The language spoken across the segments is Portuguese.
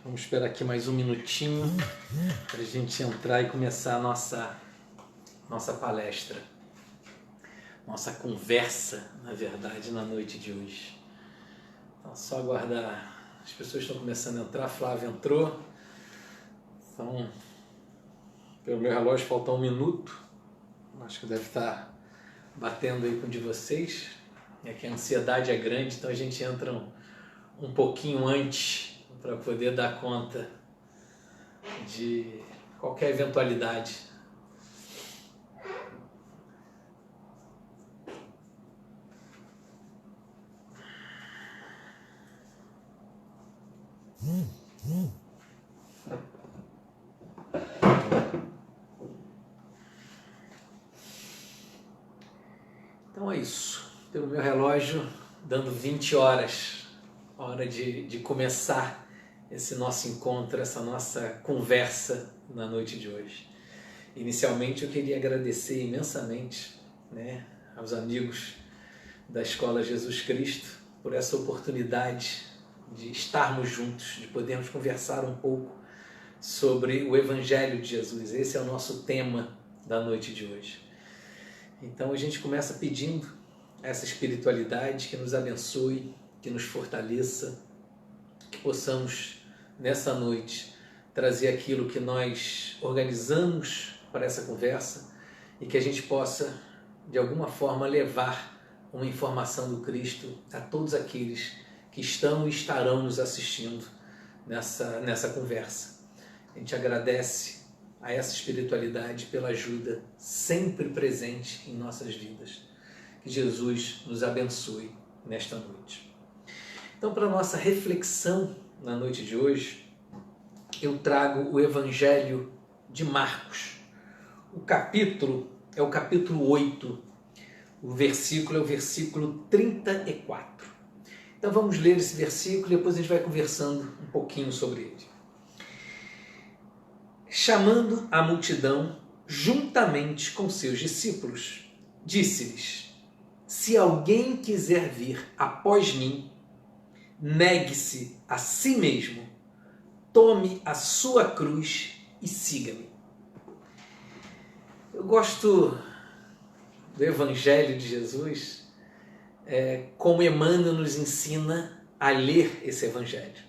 Vamos esperar aqui mais um minutinho para a gente entrar e começar a nossa palestra, nossa conversa, na verdade, na noite de hoje. Então, só aguardar. As pessoas estão começando a entrar. A Flávia entrou. Então, pelo meu relógio, falta um minuto. Acho que deve estar batendo aí com o de vocês. É que a ansiedade é grande, então a gente entra um pouquinho antes para poder dar conta de qualquer eventualidade. Então é isso. Pelo meu relógio, dando 20 horas, hora de começar esse nosso encontro, essa nossa conversa na noite de hoje. Inicialmente eu queria agradecer imensamente, aos amigos da Escola Jesus Cristo por essa oportunidade de estarmos juntos, de podermos conversar um pouco sobre o Evangelho de Jesus. Esse é o nosso tema da noite de hoje. Então a gente começa pedindo essa espiritualidade que nos abençoe, que nos fortaleça, que possamos nessa noite trazer aquilo que nós organizamos para essa conversa e que a gente possa de alguma forma levar uma informação do Cristo a todos aqueles que estão e estarão nos assistindo nessa conversa. A gente agradece a essa espiritualidade pela ajuda sempre presente em nossas vidas. Que Jesus nos abençoe nesta noite. Então, para a nossa reflexão na noite de hoje, eu trago o Evangelho de Marcos. O capítulo é o capítulo 8, o versículo é o versículo 34. Então vamos ler esse versículo e depois a gente vai conversando um pouquinho sobre ele. Chamando a multidão juntamente com seus discípulos, disse-lhes: se alguém quiser vir após mim, negue-se a si mesmo, tome a sua cruz e siga-me. Eu gosto do Evangelho de Jesus, como Emmanuel nos ensina a ler esse Evangelho.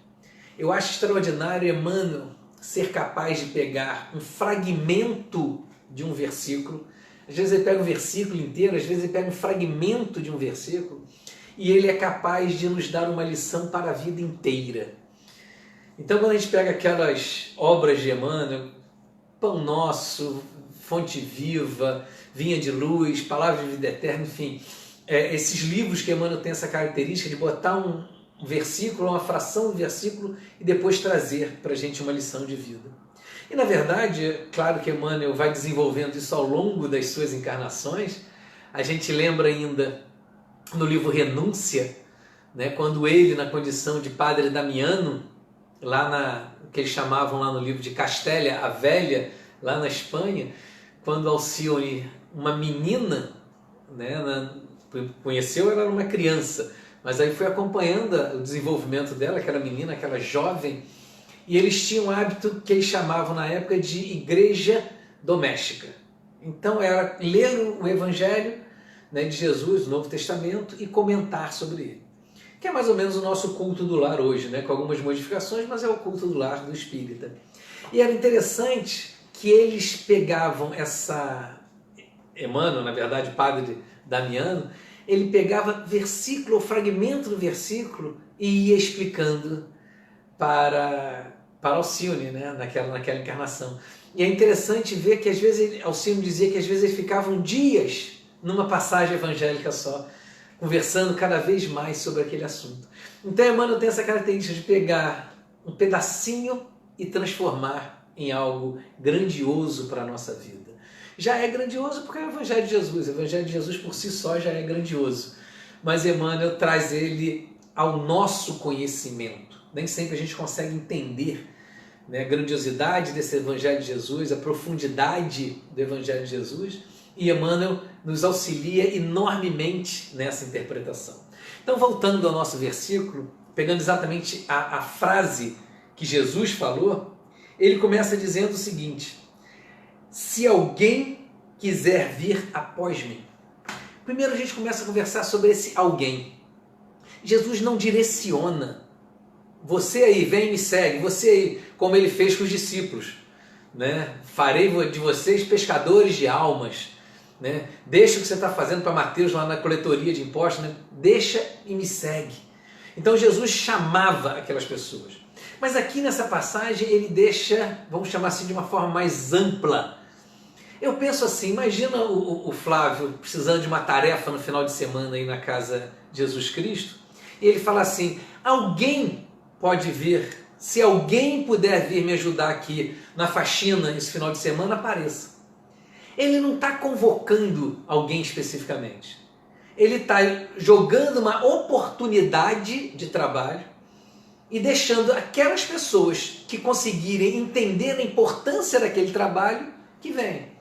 Eu acho extraordinário Emmanuel ser capaz de pegar um fragmento de um versículo. Às vezes ele pega um versículo inteiro, às vezes ele pega um fragmento de um versículo, e ele é capaz de nos dar uma lição para a vida inteira. Então, quando a gente pega aquelas obras de Emmanuel, Pão Nosso, Fonte Viva, Vinha de Luz, Palavra de Vida Eterna, enfim, esses livros que Emmanuel tem essa característica de botar um versículo, uma fração do versículo e depois trazer para a gente uma lição de vida. E, na verdade, é claro que Emmanuel vai desenvolvendo isso ao longo das suas encarnações. A gente lembra ainda no livro Renúncia, quando ele, na condição de Padre Damiano, que eles chamavam lá no livro de Castela a Velha, lá na Espanha, quando Alcione, uma menina, conheceu, ela era uma criança, mas aí foi acompanhando o desenvolvimento dela, aquela menina, aquela jovem, e eles tinham um hábito que eles chamavam na época de igreja doméstica. Então era ler o Evangelho de Jesus, o Novo Testamento, e comentar sobre ele. Que é mais ou menos o nosso culto do lar hoje, com algumas modificações, mas é o culto do lar do espírita. E era interessante que eles pegavam Emmanuel, na verdade, Padre Damiano, ele pegava versículo, ou fragmento do versículo, e ia explicando para Alcione, naquela encarnação. E é interessante ver que às vezes Alcione dizia que às vezes eles ficavam dias numa passagem evangélica só, conversando cada vez mais sobre aquele assunto. Então Emmanuel tem essa característica de pegar um pedacinho e transformar em algo grandioso para a nossa vida. Já é grandioso porque é o Evangelho de Jesus. O Evangelho de Jesus por si só já é grandioso. Mas Emmanuel traz ele ao nosso conhecimento. Nem sempre a gente consegue entender a grandiosidade desse Evangelho de Jesus, a profundidade do Evangelho de Jesus, e Emmanuel nos auxilia enormemente nessa interpretação. Então, voltando ao nosso versículo, pegando exatamente a frase que Jesus falou, ele começa dizendo o seguinte: se alguém quiser vir após mim. Primeiro a gente começa a conversar sobre esse alguém. Jesus não direciona. Você aí, vem e me segue. Você aí, como ele fez com os discípulos, né? Farei de vocês pescadores de almas. Né? Deixa o que você está fazendo para Mateus lá na coletoria de impostos. Né? Deixa e me segue. Então Jesus chamava aquelas pessoas. Mas aqui nessa passagem ele deixa, vamos chamar assim de uma forma mais ampla. Eu penso assim, imagina o Flávio precisando de uma tarefa no final de semana aí na casa de Jesus Cristo, e ele fala assim: alguém pode vir, se alguém puder vir me ajudar aqui na faxina esse final de semana, apareça. Ele não está convocando alguém especificamente. Ele está jogando uma oportunidade de trabalho e deixando aquelas pessoas que conseguirem entender a importância daquele trabalho que venham.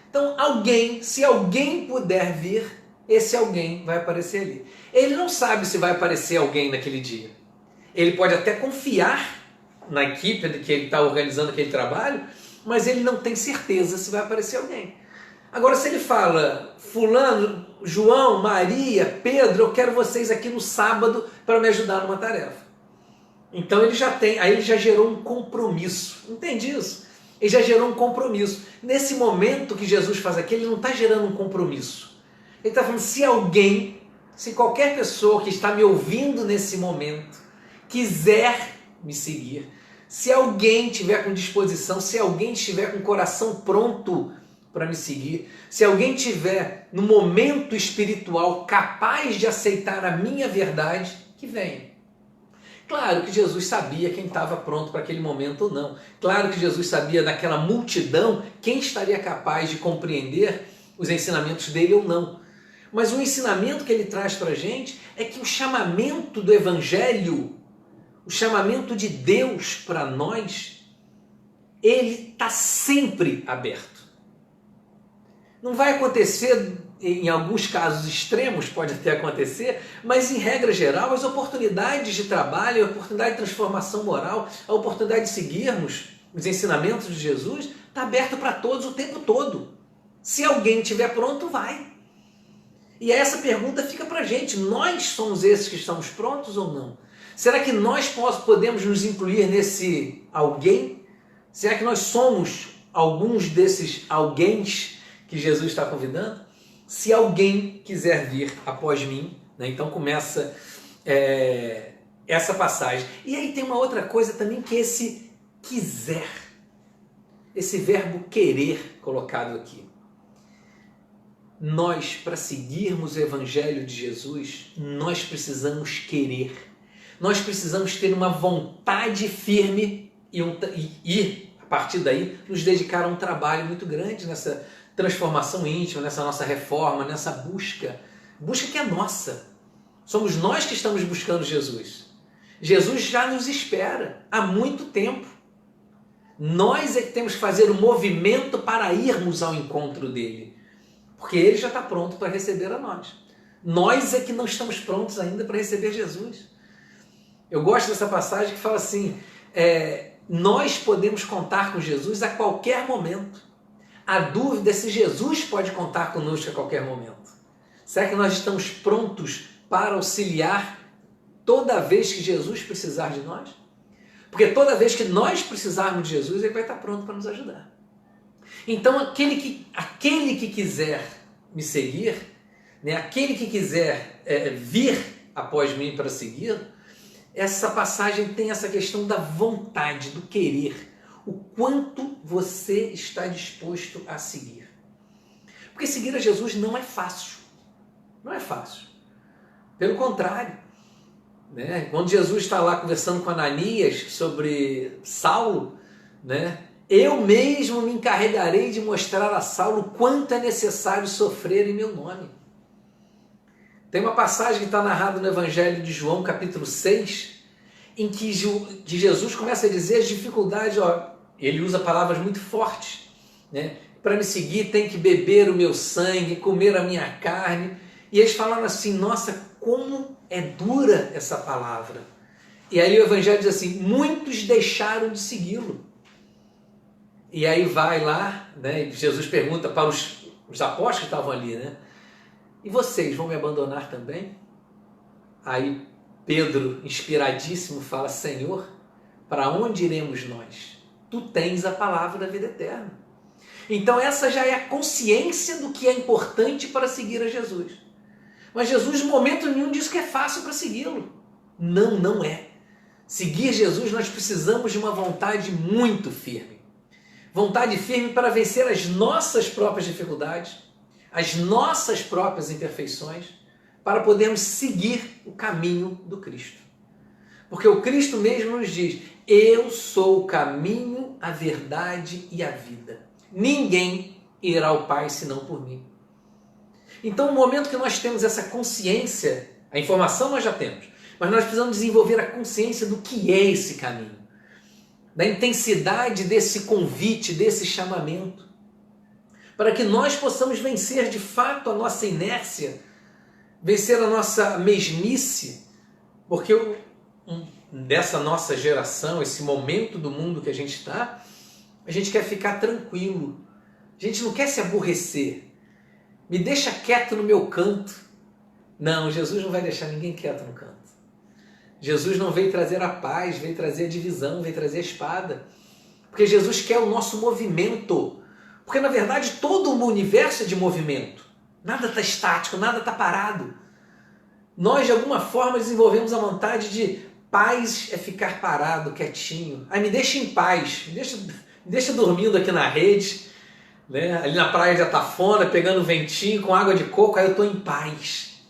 Então, alguém, se alguém puder vir, esse alguém vai aparecer ali. Ele não sabe se vai aparecer alguém naquele dia. Ele pode até confiar na equipe que ele está organizando aquele trabalho, mas ele não tem certeza se vai aparecer alguém. Agora, se ele fala: fulano, João, Maria, Pedro, eu quero vocês aqui no sábado para me ajudar numa tarefa. Então ele já tem, aí ele já gerou um compromisso. Entende isso? Ele já gerou um compromisso. Nesse momento que Jesus faz aqui, ele não está gerando um compromisso. Ele está falando: se alguém, se qualquer pessoa que está me ouvindo nesse momento quiser me seguir, se alguém tiver com disposição, se alguém estiver com o coração pronto para me seguir, se alguém tiver no momento espiritual capaz de aceitar a minha verdade, que venha. Claro que Jesus sabia quem estava pronto para aquele momento ou não. Claro que Jesus sabia naquela multidão quem estaria capaz de compreender os ensinamentos dele ou não. Mas o ensinamento que ele traz para a gente é que o chamamento do Evangelho, o chamamento de Deus para nós, ele está sempre aberto. Não vai acontecer, em alguns casos extremos pode até acontecer, mas em regra geral as oportunidades de trabalho, a oportunidade de transformação moral, a oportunidade de seguirmos os ensinamentos de Jesus está aberto para todos o tempo todo. Se alguém estiver pronto, vai. E essa pergunta fica para a gente: nós somos esses que estamos prontos ou não? Será que nós podemos nos incluir nesse alguém? Será que nós somos alguns desses alguéns que Jesus está convidando? Se alguém quiser vir após mim, né? Então começa essa passagem. E aí tem uma outra coisa também, que é esse quiser, esse verbo querer colocado aqui. Nós, para seguirmos o Evangelho de Jesus, nós precisamos querer. Nós precisamos ter uma vontade firme e a partir daí, nos dedicar a um trabalho muito grande nessa transformação íntima, nessa nossa reforma, nessa busca que é nossa. Somos nós que estamos buscando Jesus. Jesus já nos espera há muito tempo. Nós é que temos que fazer o movimento para irmos ao encontro dele, porque ele já está pronto para receber a nós. Nós é que não estamos prontos ainda para receber Jesus. Eu gosto dessa passagem que fala assim: nós podemos contar com Jesus a qualquer momento. A dúvida é se Jesus pode contar conosco a qualquer momento. Será que nós estamos prontos para auxiliar toda vez que Jesus precisar de nós? Porque toda vez que nós precisarmos de Jesus, ele vai estar pronto para nos ajudar. Então aquele que quiser me seguir, né, aquele que quiser vir após mim para seguir, essa passagem tem essa questão da vontade, do querer. O quanto você está disposto a seguir. Porque seguir a Jesus não é fácil. Não é fácil. Pelo contrário, né? Quando Jesus está lá conversando com Ananias sobre Saulo, né? Eu mesmo me encarregarei de mostrar a Saulo quanto é necessário sofrer em meu nome. Tem uma passagem que está narrada no Evangelho de João, capítulo 6, em que Jesus começa a dizer as dificuldades. Ele usa palavras muito fortes, né? Para me seguir tem que beber o meu sangue, comer a minha carne. E eles falaram assim: nossa, como é dura essa palavra. E aí o Evangelho diz assim, muitos deixaram de segui-lo. E aí vai lá, né, e Jesus pergunta para os apóstolos que estavam ali, né? E vocês vão me abandonar também? Aí Pedro, inspiradíssimo, fala, Senhor, para onde iremos nós? Tu tens a palavra da vida eterna. Então essa já é a consciência do que é importante para seguir a Jesus. Mas Jesus, em momento nenhum, diz que é fácil para segui-lo. Não, não é. Seguir Jesus, nós precisamos de uma vontade muito firme. Vontade firme para vencer as nossas próprias dificuldades, as nossas próprias imperfeições, para podermos seguir o caminho do Cristo. Porque o Cristo mesmo nos diz, eu sou o caminho, a verdade e a vida. Ninguém irá ao Pai senão por mim. Então, no momento que nós temos essa consciência, a informação nós já temos, mas nós precisamos desenvolver a consciência do que é esse caminho, da intensidade desse convite, desse chamamento, para que nós possamos vencer de fato a nossa inércia, vencer a nossa mesmice, porque dessa nossa geração, esse momento do mundo que a gente está, a gente quer ficar tranquilo, a gente não quer se aborrecer, me deixa quieto no meu canto. Não, Jesus não vai deixar ninguém quieto no canto. Jesus não veio trazer a paz, veio trazer a divisão, veio trazer a espada. Porque Jesus quer o nosso movimento. Porque, na verdade, todo o universo é de movimento. Nada está estático, nada está parado. Nós, de alguma forma, desenvolvemos a vontade de paz é ficar parado, quietinho. Aí me deixa em paz, me deixa dormindo aqui na rede, né? Ali na praia de Atafona, pegando ventinho com água de coco, aí eu estou em paz.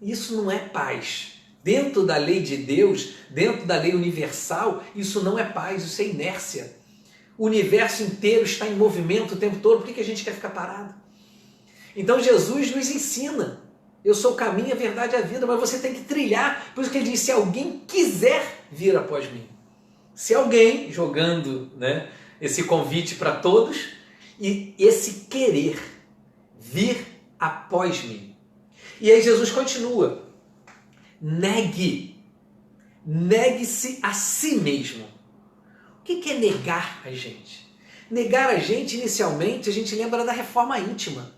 Isso não é paz. Dentro da lei de Deus, dentro da lei universal, isso não é paz, isso é inércia. O universo inteiro está em movimento o tempo todo, por que a gente quer ficar parado? Então Jesus nos ensina, eu sou o caminho, a verdade e a vida, mas você tem que trilhar, por isso que ele diz, se alguém quiser vir após mim. Se alguém, jogando, né, esse convite para todos, e esse querer vir após mim. E aí Jesus continua, negue-se a si mesmo. O que é negar a gente? Negar a gente, inicialmente, a gente lembra da reforma íntima.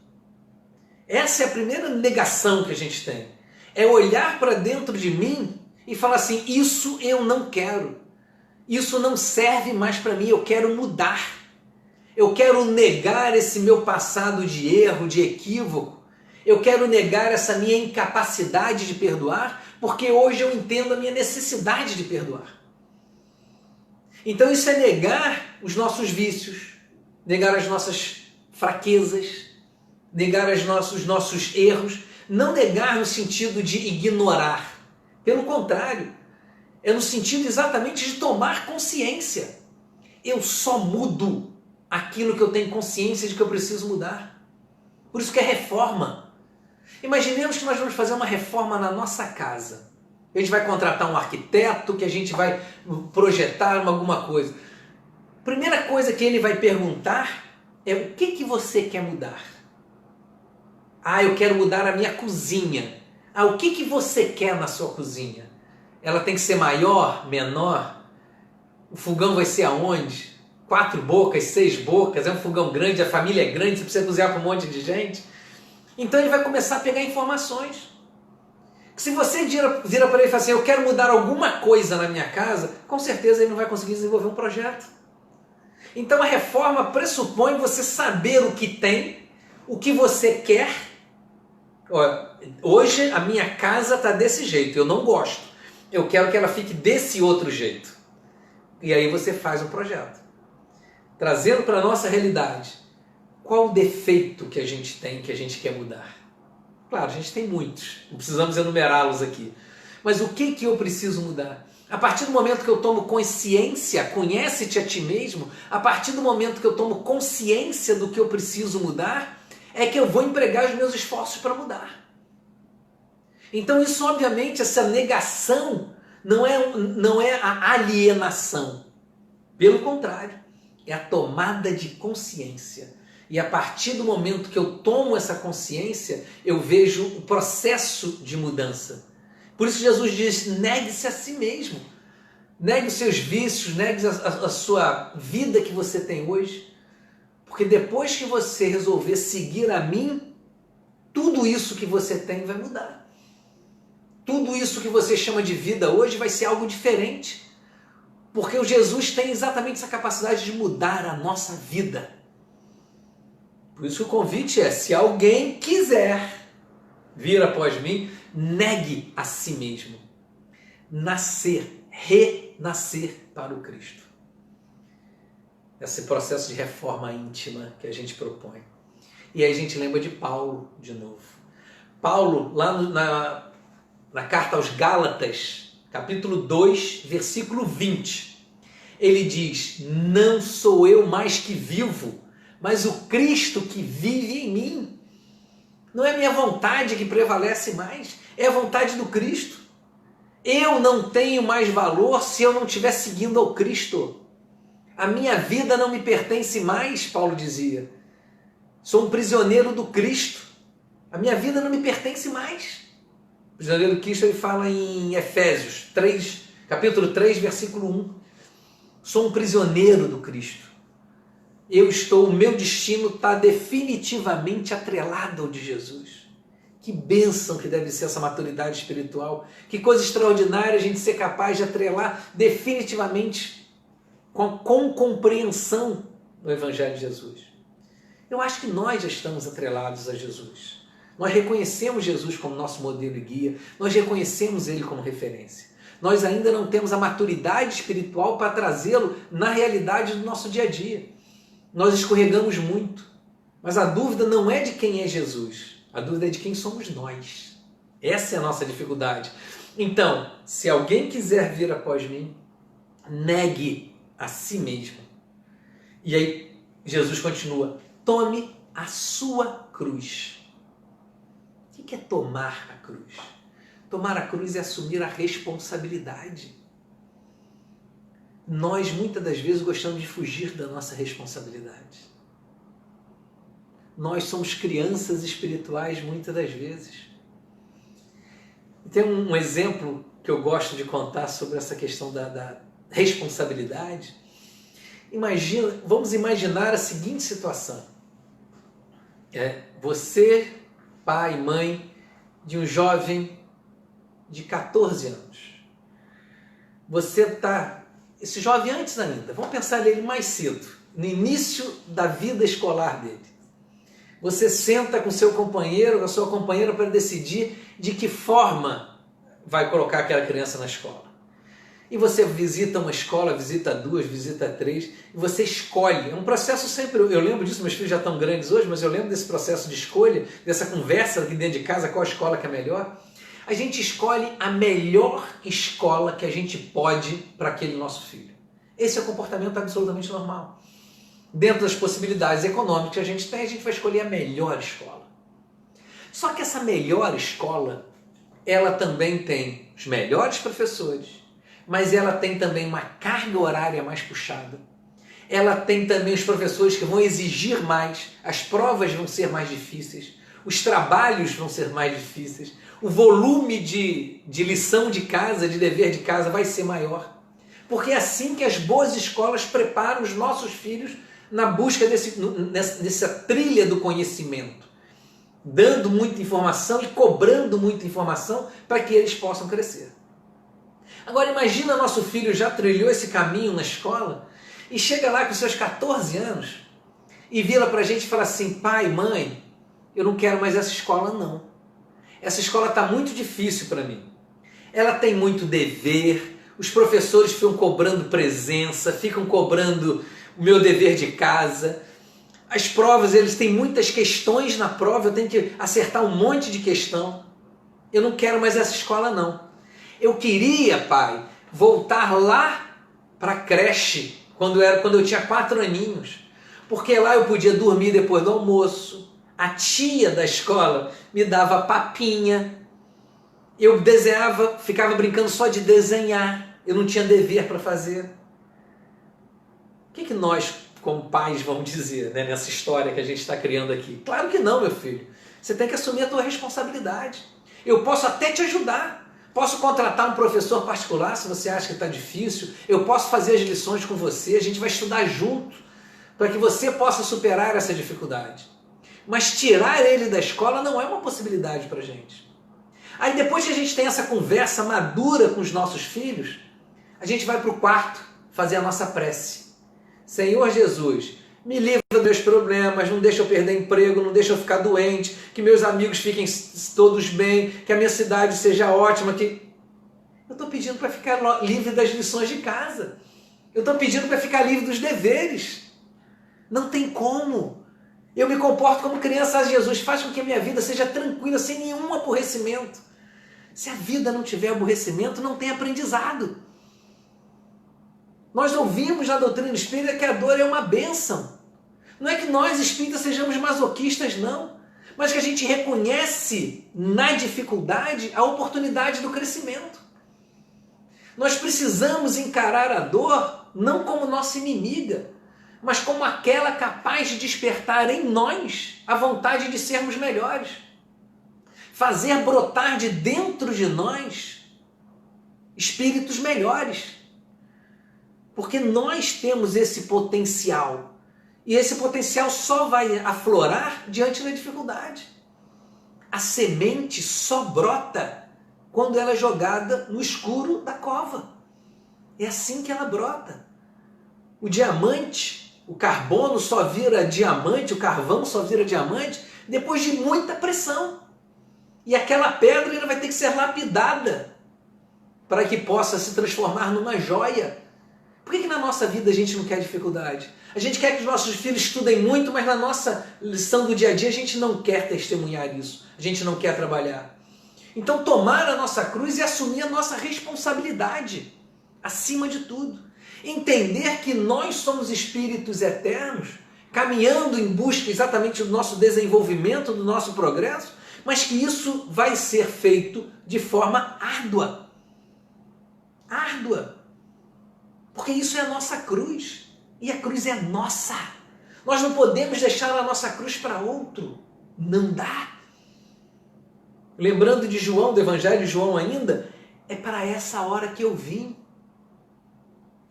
Essa é a primeira negação que a gente tem. É olhar para dentro de mim e falar assim, isso eu não quero. Isso não serve mais para mim, eu quero mudar. Eu quero negar esse meu passado de erro, de equívoco. Eu quero negar essa minha incapacidade de perdoar, porque hoje eu entendo a minha necessidade de perdoar. Então isso é negar os nossos vícios, negar as nossas fraquezas, negar os nossos erros, não negar no sentido de ignorar. Pelo contrário, é no sentido exatamente de tomar consciência. Eu só mudo aquilo que eu tenho consciência de que eu preciso mudar. Por isso que é reforma. Imaginemos que nós vamos fazer uma reforma na nossa casa. A gente vai contratar um arquiteto, que a gente vai projetar alguma coisa. Primeira coisa que ele vai perguntar é o que você quer mudar? Ah, eu quero mudar a minha cozinha. Ah, o que você quer na sua cozinha? Ela tem que ser maior, menor? O fogão vai ser aonde? 4 bocas, 6 bocas? É um fogão grande, a família é grande, você precisa cozinhar para um monte de gente? Então ele vai começar a pegar informações. Se você vira para ele e fala assim, eu quero mudar alguma coisa na minha casa, com certeza ele não vai conseguir desenvolver um projeto. Então a reforma pressupõe você saber o que tem, o que você quer. Hoje a minha casa está desse jeito, eu não gosto. Eu quero que ela fique desse outro jeito. E aí você faz um projeto. Trazendo para a nossa realidade, qual o defeito que a gente tem, que a gente quer mudar? Claro, a gente tem muitos, não precisamos enumerá-los aqui. Mas o que eu preciso mudar? A partir do momento que eu tomo consciência, conhece-te a ti mesmo, a partir do momento que eu tomo consciência do que eu preciso mudar, é que eu vou empregar os meus esforços para mudar. Então isso, obviamente, essa negação não é a alienação. Pelo contrário, é a tomada de consciência. E a partir do momento que eu tomo essa consciência, eu vejo o processo de mudança. Por isso Jesus diz, negue-se a si mesmo. Negue os seus vícios, negue a sua vida que você tem hoje, porque depois que você resolver seguir a mim, tudo isso que você tem vai mudar. Tudo isso que você chama de vida hoje vai ser algo diferente, porque o Jesus tem exatamente essa capacidade de mudar a nossa vida. Por isso o convite é, se alguém quiser vir após mim, negue a si mesmo. Renascer para o Cristo. Esse processo de reforma íntima que a gente propõe. E aí a gente lembra de Paulo de novo. Paulo, lá na carta aos Gálatas, capítulo 2, versículo 20, ele diz: não sou eu mais que vivo, mas o Cristo que vive em mim. Não é minha vontade que prevalece mais, é a vontade do Cristo. Eu não tenho mais valor se eu não estiver seguindo ao Cristo. A minha vida não me pertence mais, Paulo dizia. Sou um prisioneiro do Cristo. A minha vida não me pertence mais. O prisioneiro do Cristo, ele fala em Efésios 3, capítulo 3, versículo 1. Sou um prisioneiro do Cristo. O meu destino está definitivamente atrelado ao de Jesus. Que bênção que deve ser essa maturidade espiritual. Que coisa extraordinária a gente ser capaz de atrelar definitivamente com compreensão do Evangelho de Jesus. Eu acho que nós já estamos atrelados a Jesus. Nós reconhecemos Jesus como nosso modelo e guia. Nós reconhecemos Ele como referência. Nós ainda não temos a maturidade espiritual para trazê-lo na realidade do nosso dia a dia. Nós escorregamos muito. Mas a dúvida não é de quem é Jesus. A dúvida é de quem somos nós. Essa é a nossa dificuldade. Então, se alguém quiser vir após mim, negue a si mesmo. E aí Jesus continua: tome a sua cruz. O que é tomar a cruz? Tomar a cruz é assumir a responsabilidade. Nós, muitas das vezes, gostamos de fugir da nossa responsabilidade. Nós somos crianças espirituais, muitas das vezes. Tem um exemplo que eu gosto de contar sobre essa questão da responsabilidade. Vamos imaginar a seguinte situação. Você, pai, mãe de um jovem de 14 anos. Esse jovem antes ainda, vamos pensar nele mais cedo, no início da vida escolar dele. Você senta com seu companheiro, com a sua companheira para decidir de que forma vai colocar aquela criança na escola. E você visita uma escola, visita duas, visita três, e você escolhe. É um processo sempre, eu lembro disso, meus filhos já estão grandes hoje, mas eu lembro desse processo de escolha, dessa conversa aqui dentro de casa, qual escola que é melhor. A gente escolhe a melhor escola que a gente pode para aquele nosso filho. Esse é um comportamento absolutamente normal. Dentro das possibilidades econômicas que a gente tem, a gente vai escolher a melhor escola. Só que essa melhor escola, ela também tem os melhores professores, mas ela tem também uma carga horária mais puxada. Ela tem também os professores que vão exigir mais, as provas vão ser mais difíceis, os trabalhos vão ser mais difíceis, o volume de lição de casa, de dever de casa vai ser maior. Porque é assim que as boas escolas preparam os nossos filhos na busca dessa trilha do conhecimento, dando muita informação e cobrando muita informação para que eles possam crescer. Agora imagina nosso filho já trilhou esse caminho na escola e chega lá com seus 14 anos e vira para a gente e fala assim: pai, mãe, eu não quero mais essa escola não. Essa escola está muito difícil para mim. Ela tem muito dever, os professores ficam cobrando presença, ficam cobrando o meu dever de casa. As provas, eles têm muitas questões na prova, eu tenho que acertar um monte de questão. Eu não quero mais essa escola não. Eu queria, pai, voltar lá para a creche, quando eu tinha 4 aninhos, porque lá eu podia dormir depois do almoço, a tia da escola me dava papinha, eu desenhava, ficava brincando só de desenhar, eu não tinha dever para fazer. O que nós, como pais, vamos dizer, né, nessa história que a gente está criando aqui? Claro que não, meu filho. Você tem que assumir a tua responsabilidade. Eu posso até te ajudar, Posso contratar um professor particular se você acha que está difícil. Eu posso fazer as lições com você. A gente vai estudar junto para que você possa superar essa dificuldade. Mas tirar ele da escola não é uma possibilidade para a gente. Aí depois que a gente tem essa conversa madura com os nossos filhos, a gente vai para o quarto fazer a nossa prece. Senhor Jesus, me livra dos meus problemas, não deixa eu perder emprego, não deixa eu ficar doente, que meus amigos fiquem todos bem, que a minha cidade seja ótima. Eu estou pedindo para ficar livre das lições de casa. Eu estou pedindo para ficar livre dos deveres. Não tem como. Eu me comporto como criança. Jesus, faz com que a minha vida seja tranquila, sem nenhum aborrecimento. Se a vida não tiver aborrecimento, não tem aprendizado. Nós ouvimos na doutrina espírita que a dor é uma bênção. Não é que nós espíritas sejamos masoquistas, não. Mas que a gente reconhece na dificuldade a oportunidade do crescimento. Nós precisamos encarar a dor não como nossa inimiga, mas como aquela capaz de despertar em nós a vontade de sermos melhores. Fazer brotar de dentro de nós espíritos melhores. Porque nós temos esse potencial. E esse potencial só vai aflorar diante da dificuldade. A semente só brota quando ela é jogada no escuro da cova. É assim que ela brota. O diamante, o carbono só vira diamante, o carvão só vira diamante depois de muita pressão. E aquela pedra ela vai ter que ser lapidada para que possa se transformar numa joia. Por que na nossa vida a gente não quer dificuldade? A gente quer que os nossos filhos estudem muito, mas na nossa lição do dia a dia a gente não quer testemunhar isso. A gente não quer trabalhar. Então tomar a nossa cruz e assumir a nossa responsabilidade, acima de tudo. Entender que nós somos espíritos eternos, caminhando em busca exatamente do nosso desenvolvimento, do nosso progresso, mas que isso vai ser feito de forma árdua. Árdua. Porque isso é a nossa cruz. E a cruz é nossa. Nós não podemos deixar a nossa cruz para outro. Não dá. Lembrando de João, do Evangelho de João ainda, é para essa hora que eu vim.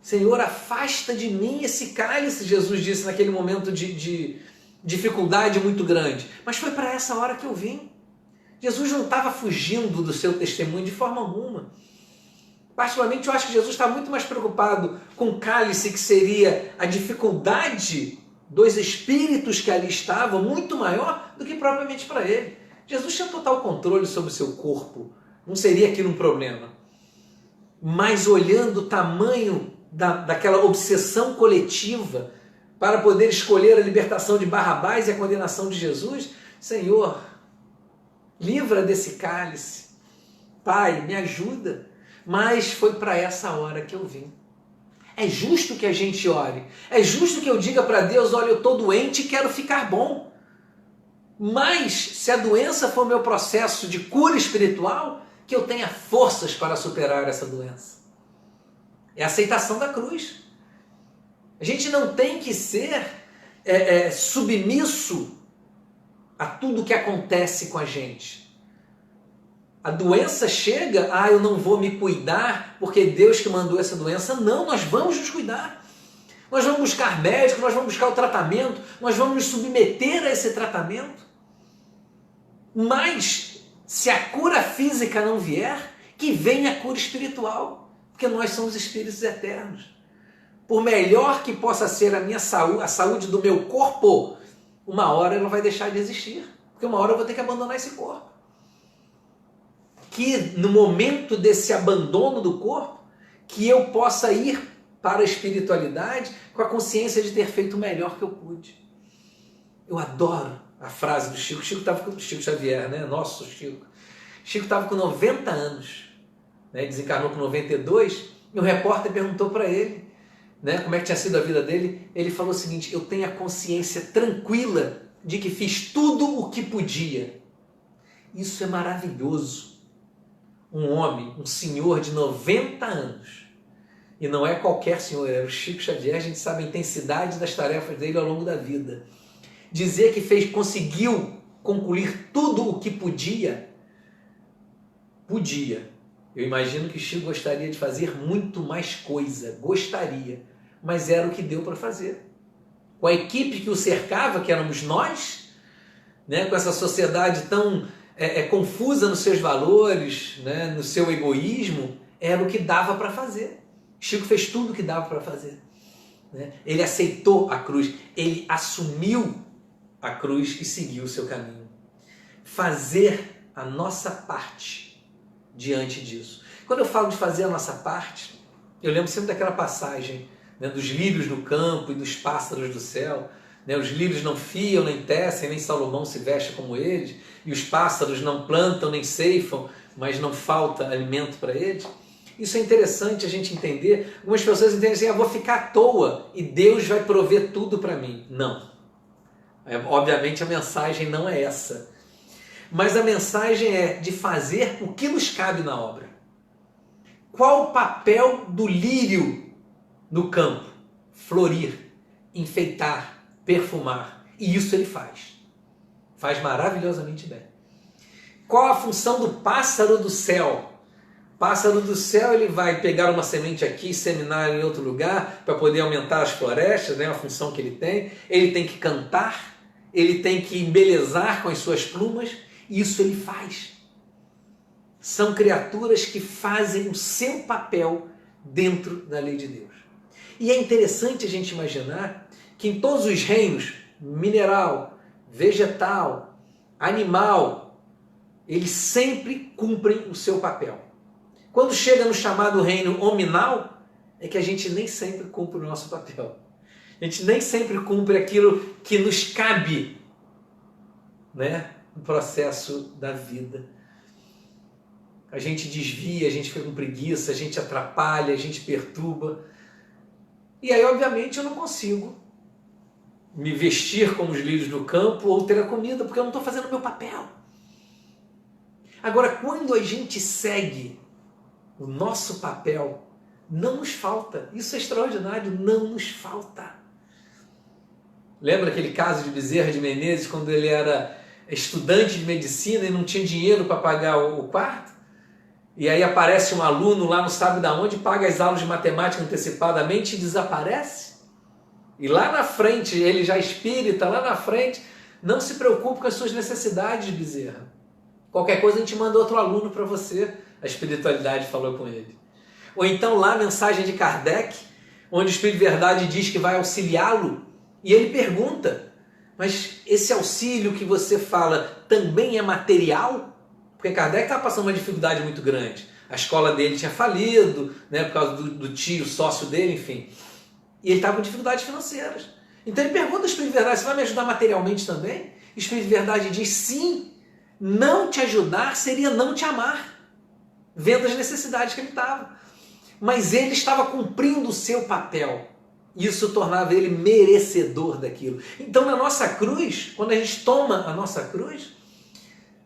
Senhor, afasta de mim esse cálice, Jesus disse naquele momento de dificuldade muito grande. Mas foi para essa hora que eu vim. Jesus não estava fugindo do seu testemunho de forma alguma. Particularmente, eu acho que Jesus está muito mais preocupado com o cálice, que seria a dificuldade dos espíritos que ali estavam, muito maior do que propriamente para ele. Jesus tinha total controle sobre o seu corpo, não seria aquilo um problema. Mas olhando o tamanho daquela obsessão coletiva para poder escolher a libertação de Barrabás e a condenação de Jesus, Senhor, livra desse cálice. Pai, me ajuda. Mas foi para essa hora que eu vim. É justo que a gente ore. É justo que eu diga para Deus, olha, eu estou doente e quero ficar bom. Mas se a doença for meu processo de cura espiritual, que eu tenha forças para superar essa doença. É a aceitação da cruz. A gente não tem que ser submisso a tudo que acontece com a gente. A doença chega, eu não vou me cuidar porque Deus que mandou essa doença. Não, nós vamos nos cuidar. Nós vamos buscar médico, nós vamos buscar o tratamento, nós vamos nos submeter a esse tratamento. Mas, se a cura física não vier, que venha a cura espiritual, porque nós somos espíritos eternos. Por melhor que possa ser a minha saúde, a saúde do meu corpo, uma hora ela vai deixar de existir, porque uma hora eu vou ter que abandonar esse corpo. Que no momento desse abandono do corpo, que eu possa ir para a espiritualidade com a consciência de ter feito o melhor que eu pude. Eu adoro a frase do Chico. Chico estava com o Chico Xavier, né? Nosso Chico. Chico estava com 90 anos, né? Desencarnou com 92, e o repórter perguntou para ele, né, como é que tinha sido a vida dele. Ele falou o seguinte: eu tenho a consciência tranquila de que fiz tudo o que podia. Isso é maravilhoso. Um homem, um senhor de 90 anos, e não é qualquer senhor, era o Chico Xavier, a gente sabe a intensidade das tarefas dele ao longo da vida. Dizer que conseguiu concluir tudo o que podia. Eu imagino que o Chico gostaria de fazer muito mais coisa, gostaria, mas era o que deu para fazer. Com a equipe que o cercava, que éramos nós, né, com essa sociedade tão confusa nos seus valores, né, no seu egoísmo, era o que dava para fazer. Chico fez tudo o que dava para fazer. Né? Ele aceitou a cruz, ele assumiu a cruz e seguiu o seu caminho. Fazer a nossa parte diante disso. Quando eu falo de fazer a nossa parte, eu lembro sempre daquela passagem, né, dos lírios do campo e dos pássaros do céu. Né? Os lírios não fiam, nem tecem, nem Salomão se veste como eles, e os pássaros não plantam, nem ceifam, mas não falta alimento para eles. Isso é interessante a gente entender. Algumas pessoas entendem assim, vou ficar à toa e Deus vai prover tudo para mim. Não. Obviamente a mensagem não é essa. Mas a mensagem é de fazer o que nos cabe na obra. Qual o papel do lírio no campo? Florir, enfeitar, perfumar. E isso ele faz. Faz maravilhosamente bem. Qual a função do pássaro do céu? O pássaro do céu ele vai pegar uma semente aqui e seminar em outro lugar para poder aumentar as florestas, né? A função que ele tem. Ele tem que cantar, ele tem que embelezar com as suas plumas. Isso ele faz. São criaturas que fazem o seu papel dentro da lei de Deus. E é interessante a gente imaginar que em todos os reinos, mineral, vegetal, animal, eles sempre cumprem o seu papel. Quando chega no chamado reino hominal, é que a gente nem sempre cumpre o nosso papel. A gente nem sempre cumpre aquilo que nos cabe, né? No processo da vida. A gente desvia, a gente fica com preguiça, a gente atrapalha, a gente perturba. E aí, obviamente, eu não consigo me vestir como os lírios do campo ou ter a comida, porque eu não estou fazendo o meu papel. Agora, quando a gente segue o nosso papel, não nos falta. Isso é extraordinário, não nos falta. Lembra aquele caso de Bezerra de Menezes, quando ele era estudante de medicina e não tinha dinheiro para pagar o quarto? E aí aparece um aluno lá não sabe de onde, paga as aulas de matemática antecipadamente e desaparece? E lá na frente, ele já espírita, lá na frente, não se preocupe com as suas necessidades, Bezerra. Qualquer coisa a gente manda outro aluno para você. A espiritualidade falou com ele. Ou então lá a mensagem de Kardec, onde o Espírito de Verdade diz que vai auxiliá-lo, e ele pergunta, mas esse auxílio que você fala também é material? Porque Kardec estava passando uma dificuldade muito grande. A escola dele tinha falido, né, por causa do tio, sócio dele, enfim. E ele estava com dificuldades financeiras. Então ele pergunta ao Espírito de Verdade, você vai me ajudar materialmente também? O Espírito de Verdade diz, sim, não te ajudar seria não te amar. Vendo as necessidades que ele estava. Mas ele estava cumprindo o seu papel. Isso tornava ele merecedor daquilo. Então na nossa cruz, quando a gente toma a nossa cruz,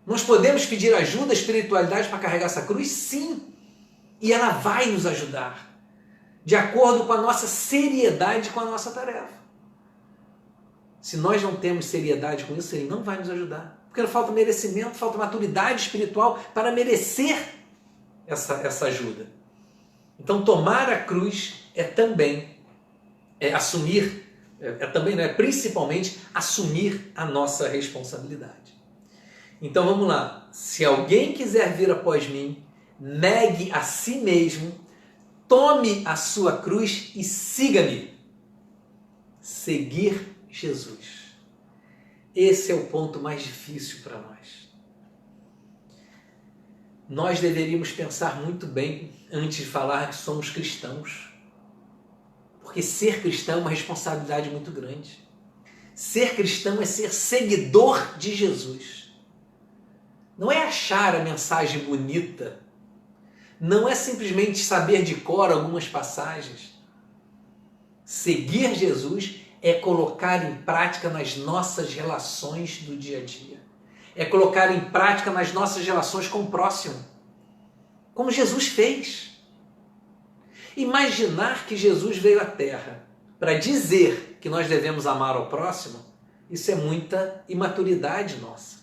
nós podemos pedir ajuda à espiritualidade para carregar essa cruz? Sim. E ela vai nos ajudar. De acordo com a nossa seriedade com a nossa tarefa. Se nós não temos seriedade com isso, ele não vai nos ajudar. Porque falta merecimento, falta maturidade espiritual para merecer essa ajuda. Então tomar a cruz é também assumir, principalmente assumir a nossa responsabilidade. Então vamos lá. Se alguém quiser vir após mim, negue a si mesmo, tome a sua cruz e siga-me. Seguir Jesus. Esse é o ponto mais difícil para nós. Nós deveríamos pensar muito bem antes de falar que somos cristãos. Porque ser cristão é uma responsabilidade muito grande. Ser cristão é ser seguidor de Jesus. Não é achar a mensagem bonita. Não é simplesmente saber de cor algumas passagens. Seguir Jesus é colocar em prática nas nossas relações do dia a dia. É colocar em prática nas nossas relações com o próximo. Como Jesus fez. Imaginar que Jesus veio à Terra para dizer que nós devemos amar ao próximo, isso é muita imaturidade nossa.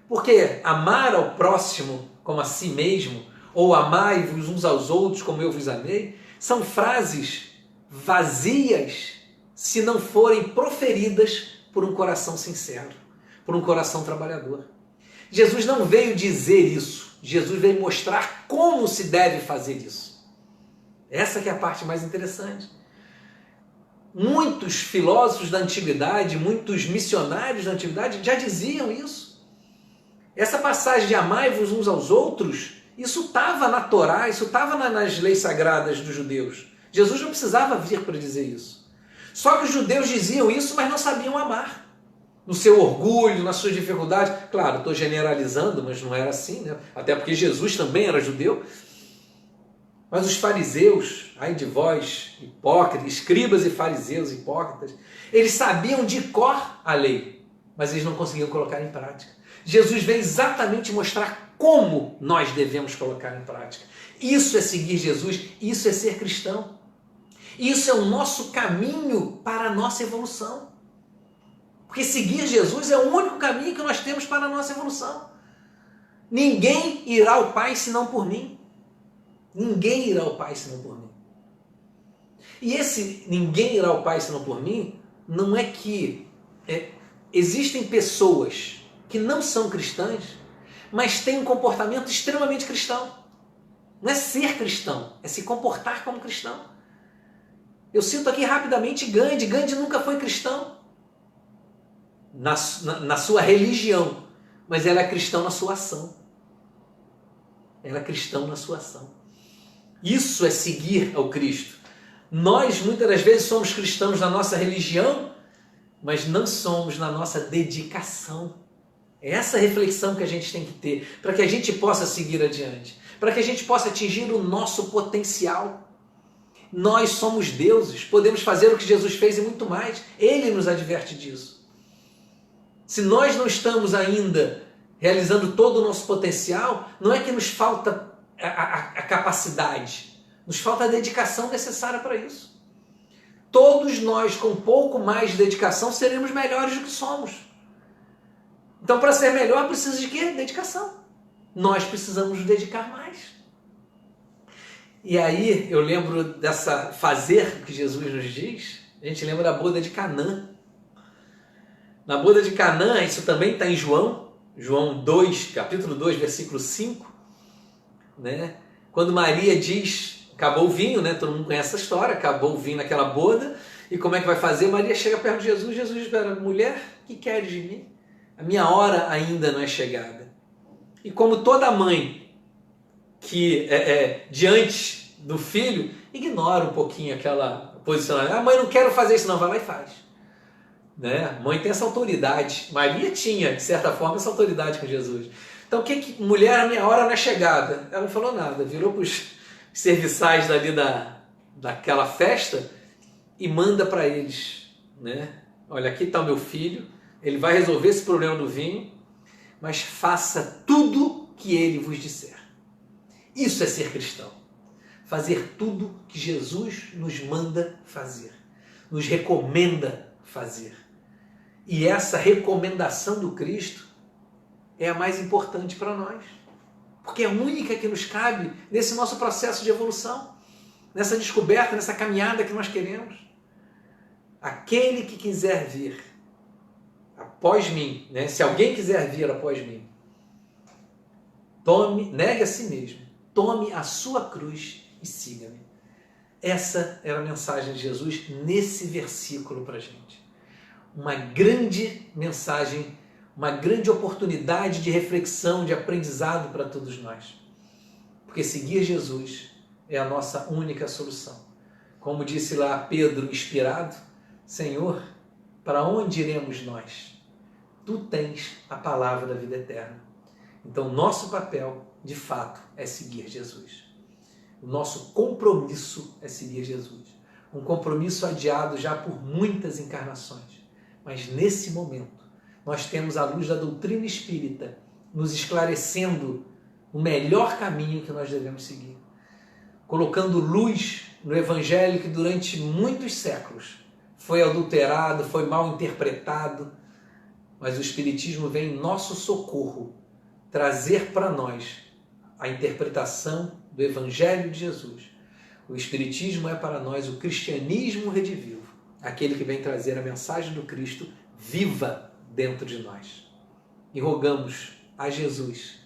Porque amar ao próximo como a si mesmo, ou amai-vos uns aos outros como eu vos amei, são frases vazias se não forem proferidas por um coração sincero, por um coração trabalhador. Jesus não veio dizer isso, Jesus veio mostrar como se deve fazer isso. Essa que é a parte mais interessante. Muitos filósofos da antiguidade, muitos missionários da antiguidade já diziam isso. Essa passagem de amai-vos uns aos outros, isso estava na Torá, isso estava nas leis sagradas dos judeus. Jesus não precisava vir para dizer isso. Só que os judeus diziam isso, mas não sabiam amar. No seu orgulho, nas suas dificuldades. Claro, estou generalizando, mas não era assim, né? Até porque Jesus também era judeu. Mas os fariseus, ai de vós, hipócritas, escribas e fariseus hipócritas, eles sabiam de cor a lei, mas eles não conseguiam colocar em prática. Jesus veio exatamente mostrar como nós devemos colocar em prática. Isso é seguir Jesus, isso é ser cristão. Isso é o nosso caminho para a nossa evolução. Porque seguir Jesus é o único caminho que nós temos para a nossa evolução. Ninguém irá ao Pai senão por mim. Ninguém irá ao Pai senão por mim. E esse ninguém irá ao Pai senão por mim, não é que existem pessoas que não são cristãs, mas têm um comportamento extremamente cristão. Não é ser cristão, é se comportar como cristão. Eu cito aqui rapidamente Gandhi. Gandhi nunca foi cristão na sua religião, mas ela é cristão na sua ação. Ela é cristão na sua ação. Isso é seguir ao Cristo. Nós, muitas das vezes, somos cristãos na nossa religião, mas não somos na nossa dedicação. É essa reflexão que a gente tem que ter, para que a gente possa seguir adiante, para que a gente possa atingir o nosso potencial. Nós somos deuses, podemos fazer o que Jesus fez e muito mais. Ele nos adverte disso. Se nós não estamos ainda realizando todo o nosso potencial, não é que nos falta a capacidade, nos falta a dedicação necessária para isso. Todos nós, com um pouco mais de dedicação, seremos melhores do que somos. Então, para ser melhor, precisa de quê? Dedicação. Nós precisamos nos dedicar mais. E aí, eu lembro dessa fazer que Jesus nos diz, a gente lembra da boda de Canaã. Na boda de Canaã, isso também está em João 2, capítulo 2, versículo 5, né? Quando Maria diz, acabou o vinho, né? Todo mundo conhece essa história, acabou o vinho naquela boda, e como é que vai fazer? Maria chega perto de Jesus, Jesus diz para ela, mulher, o que queres de mim? A minha hora ainda não é chegada. E como toda mãe que diante do filho, ignora um pouquinho aquela posicionamento. Ah, mãe, não quero fazer isso não, vai lá e faz. Né? A mãe tem essa autoridade. Maria tinha, de certa forma, essa autoridade com Jesus. Então, mulher, a minha hora não é chegada. Ela não falou nada, virou para os serviçais dali daquela festa e manda para eles, né? Olha, aqui está o meu filho, ele vai resolver esse problema do vinho, mas faça tudo que ele vos disser. Isso é ser cristão. Fazer tudo que Jesus nos manda fazer, nos recomenda fazer. E essa recomendação do Cristo é a mais importante para nós, porque é a única que nos cabe nesse nosso processo de evolução, nessa descoberta, nessa caminhada que nós queremos. Aquele que quiser vir após mim, né? Se alguém quiser vir após mim, negue a si mesmo, tome a sua cruz e siga-me. Essa era a mensagem de Jesus nesse versículo para a gente. Uma grande mensagem, uma grande oportunidade de reflexão, de aprendizado para todos nós. Porque seguir Jesus é a nossa única solução. Como disse lá Pedro, inspirado, Senhor, para onde iremos nós? Tu tens a palavra da vida eterna. Então, nosso papel, de fato, é seguir Jesus. O nosso compromisso é seguir Jesus. Um compromisso adiado já por muitas encarnações. Mas nesse momento, nós temos a luz da doutrina espírita nos esclarecendo o melhor caminho que nós devemos seguir. Colocando luz no Evangelho que durante muitos séculos foi adulterado, foi mal interpretado, mas o Espiritismo vem em nosso socorro trazer para nós a interpretação do Evangelho de Jesus. O Espiritismo é para nós o cristianismo redivivo, aquele que vem trazer a mensagem do Cristo viva dentro de nós. E rogamos a Jesus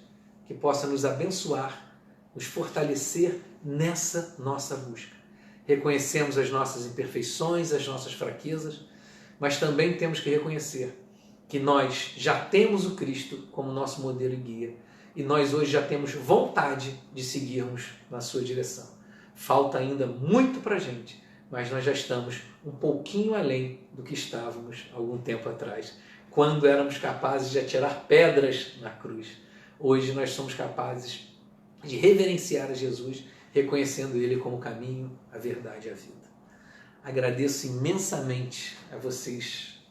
que possa nos abençoar, nos fortalecer nessa nossa busca. Reconhecemos as nossas imperfeições, as nossas fraquezas, mas também temos que reconhecer que nós já temos o Cristo como nosso modelo e guia, e nós hoje já temos vontade de seguirmos na sua direção. Falta ainda muito para a gente, mas nós já estamos um pouquinho além do que estávamos algum tempo atrás, quando éramos capazes de atirar pedras na cruz. Hoje nós somos capazes de reverenciar a Jesus, reconhecendo Ele como o caminho, a verdade e a vida. Agradeço imensamente a vocês,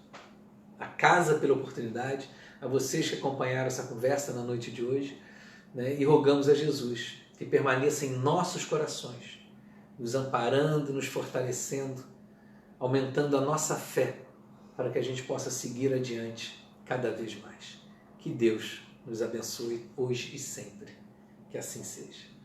a casa pela oportunidade, a vocês que acompanharam essa conversa na noite de hoje, né? E rogamos a Jesus que permaneça em nossos corações, nos amparando, nos fortalecendo, aumentando a nossa fé, para que a gente possa seguir adiante cada vez mais. Que Deus nos abençoe hoje e sempre. Que assim seja.